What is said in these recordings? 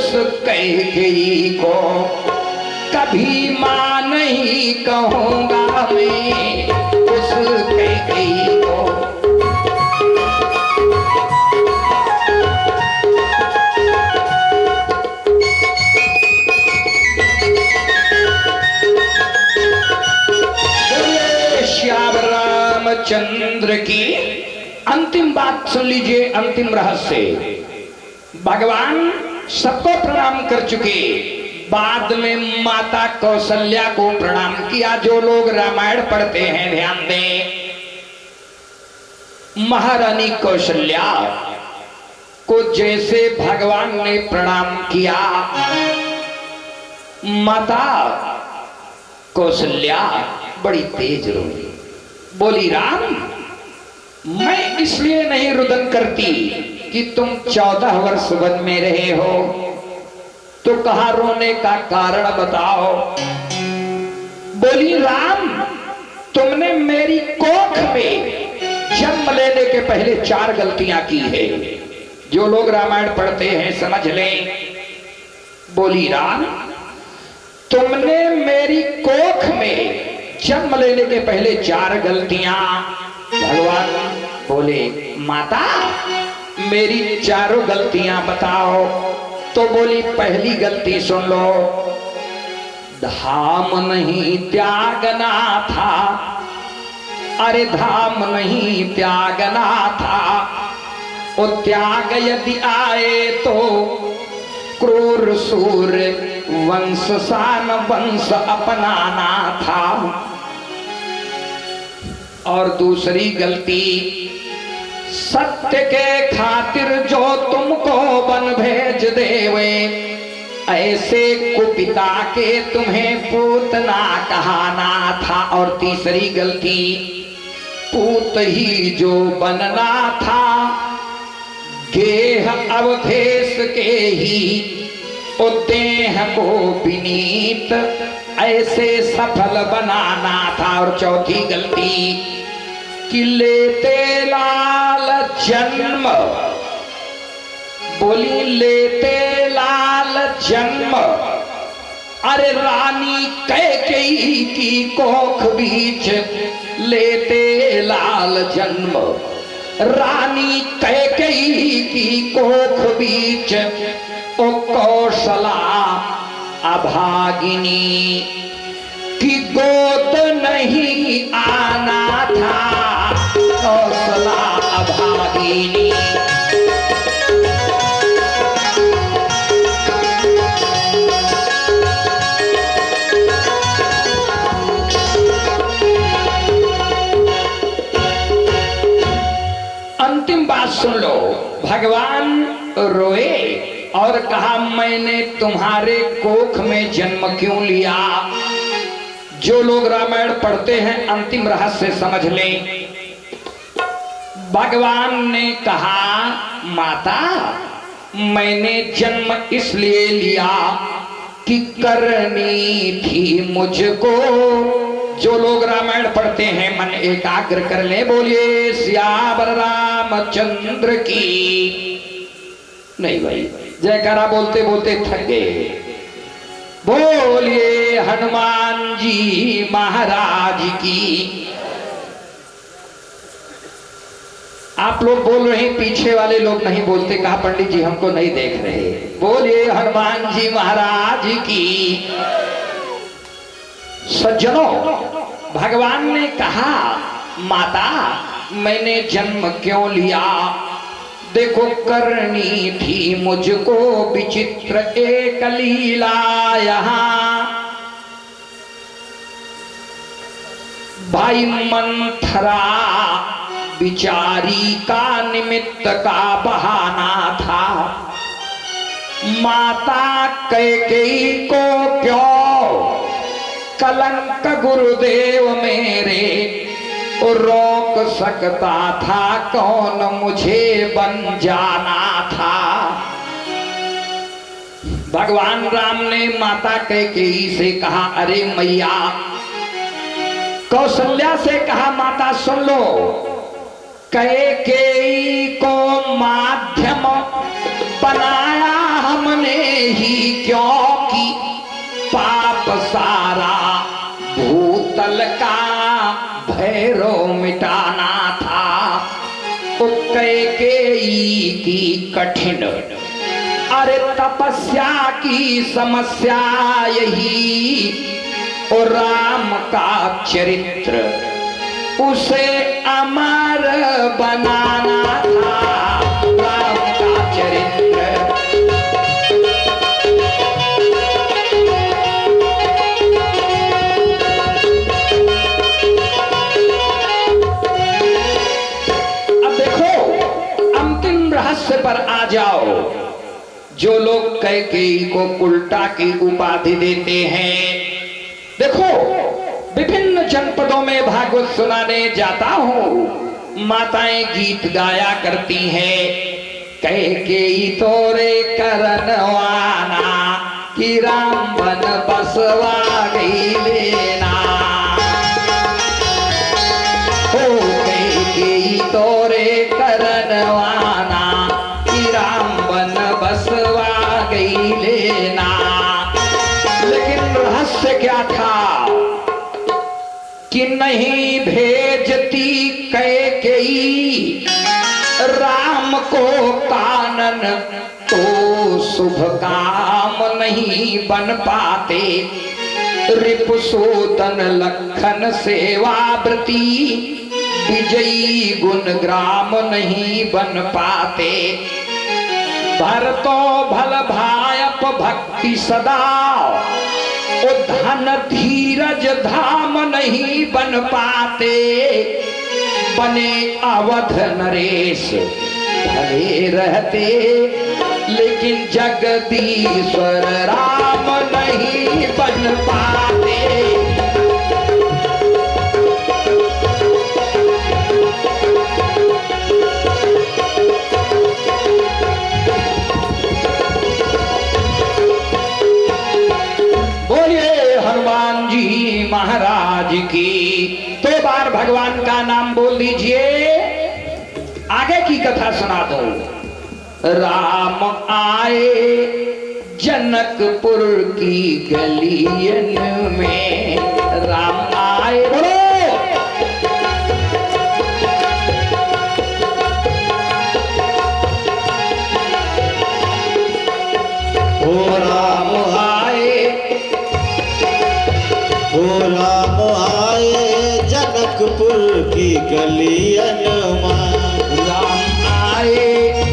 उस कैकेयी को कभी मां नहीं कहूंगा मैं, उस कैकेयी को। श्याम रामचंद्र की अंतिम बात सुन लीजिए, अंतिम रहस्य। भगवान सबको प्रणाम कर चुके, बाद में माता कौशल्या को प्रणाम किया। जो लोग रामायण पढ़ते हैं ध्यान दें, महारानी कौशल्या को जैसे भगवान ने प्रणाम किया, माता कौशल्या बड़ी तेज रोई, बोली राम मैं इसलिए नहीं रुदन करती कि तुम 14 वर्ष वन में रहे हो, तो कहा रोने का कारण बताओ। बोली राम तुमने मेरी कोख में जन्म लेने के पहले 4 गलतियां की है। जो लोग रामायण पढ़ते हैं समझ लें। बोली राम तुमने मेरी कोख में जन्म लेने के पहले 4 गलतियां। भगवान बोले माता मेरी 4 गलतियां बताओ। तो बोली पहली गलती सुन लो, धाम नहीं त्यागना था। अरे धाम नहीं त्यागना था, वो त्याग यदि आए तो क्रूर सूर वंश सान वंश अपनाना था। और दूसरी गलती, सत्य के खातिर जो तुमको वन भेज देवे, ऐसे कुपिता के तुम्हें पूतना कहाना था। और तीसरी गलती, पूत ही जो बनना था, गेह अवधेश के ही देह को विनीत ऐसे सफल बनाना था। और चौथी गलती कि लेते लाल जन्म, बोली लेते लाल जन्म, अरे रानी कैकेयी की कोख बीच लेते लाल जन्म, रानी कैकेयी की कोख बीच ओ कौशला अभागिनी की गोद नहीं आना था। कौशला अभागिनी अंतिम बात सुन लो। भगवान रोए और कहा मैंने तुम्हारे कोख में जन्म क्यों लिया। जो लोग रामायण पढ़ते हैं अंतिम रहस्य समझ लें। भगवान ने कहा माता मैंने जन्म इसलिए लिया कि करनी थी मुझको। जो लोग रामायण पढ़ते हैं मन एकाग्र कर ले, बोलिए सियावर रामचंद्र की। नहीं भाई जयकारा बोलते बोलते थक गए। बोलिए हनुमान जी महाराज की। आप लोग बोल रहे हैं, पीछे वाले लोग नहीं बोलते। कहा पंडित जी हमको नहीं देख रहे। बोलिए हनुमान जी महाराज की। सज्जनों भगवान ने कहा माता मैंने जन्म क्यों लिया। देखो करनी थी मुझको विचित्र एक लीला यहाँ। भाई मंथरा बिचारी का निमित्त का बहाना था। माता कैकेयी को क्यों कलंक गुरुदेव मेरे रोक सकता था। कौन मुझे बन जाना था। भगवान राम ने माता कैकेयी से कहा अरे मैया। कौशल्या से कहा माता सुन लो, कैकेयी को माध्यम बनाया हमने ही क्योंकि पाप सारा भूतल का भैरव मिटाना था। तो कैकेयी की कठिन अरे तपस्या की समस्या यही, और राम का चरित्र उसे अमर बनाना था। राम का चरित्र अब देखो अंतिम रहस्य पर आ जाओ। जो लोग कैकेयी को उल्टा की उपाधि देते हैं, देखो विभिन्न जनपदों में भागवत सुनाने जाता हूं, माताएं गीत गाया करती हैं, कैकेयी तोरे करनवाना कि राम बन बसवा गई लेना। हो कैकेयी तोरे करनवाना कि राम बन बसवा गई लेना। लेकिन रहस्य क्या था कि नहीं भेजती कैकेयी राम को कानन, तो शुभ काम नहीं बन पाते। रिपुसूदन लखन सेवाव्रती, विजयी गुण ग्राम नहीं बन पाते। भरतो भल भायप भक्ति सदा, ओ धन धीरज धाम नहीं बन पाते। बने अवध नरेश भले रहते, लेकिन जगदीश्वर राम नहीं बन पाते। हनुमान जी महाराज की। तो बार भगवान का नाम बोल दीजिए, आगे की कथा सुना दो। राम आए जनकपुर की गलियन में, राम आए बोलो। ओ राम जनकपुर की गलियन में, राम आए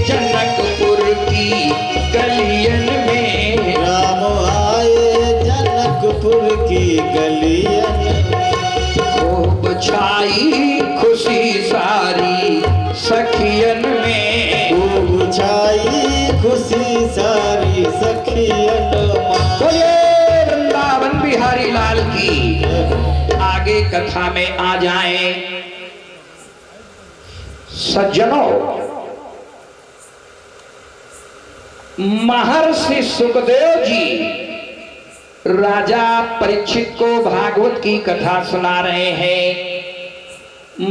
जनकपुर की गलियन में, राम आए जनकपुर की गलियन में। खूब छाई खुशी सारी सखियन में, खूब छाई खुशी सारी सखियन में। बोले वृंदावन बिहारी लाल की। आगे कथा में आ जाएं। सज्जनों, महर्षि सुखदेव जी राजा परीक्षित को भागवत की कथा सुना रहे हैं।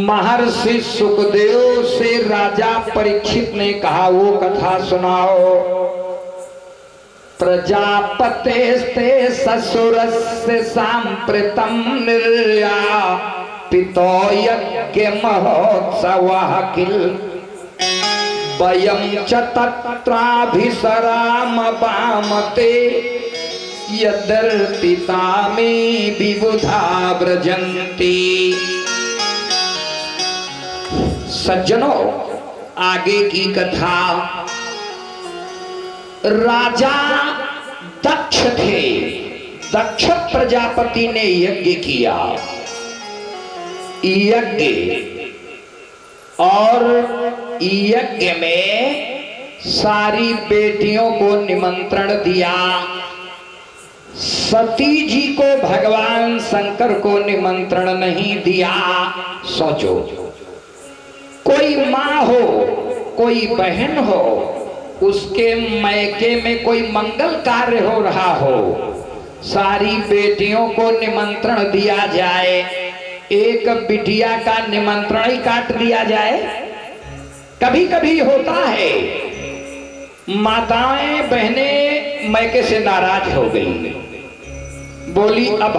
महर्षि सुखदेव से राजा परीक्षित ने कहा वो कथा सुनाओ। प्रजापतेस्ते ससुरस्य सांप्रतं निर्यापितो यज्ञ महोत्सवः किल, वयं च तत्राभिसराम वामते, यदर्पिता मे विबुधा व्रजन्ति। सज्जनों, आगे की कथा। राजा दक्ष थे। दक्ष प्रजापति ने यज्ञ किया। यज्ञ और यज्ञ में सारी बेटियों को निमंत्रण दिया। सती जी को भगवान शंकर को निमंत्रण नहीं दिया। सोचो, कोई माँ हो, कोई बहन हो, उसके मैके में कोई मंगल कार्य हो रहा हो, सारी बेटियों को निमंत्रण दिया जाए, एक बिटिया का निमंत्रण ही काट दिया जाए। कभी कभी होता है, माताएं बहनें मैके से नाराज हो गई, बोली अब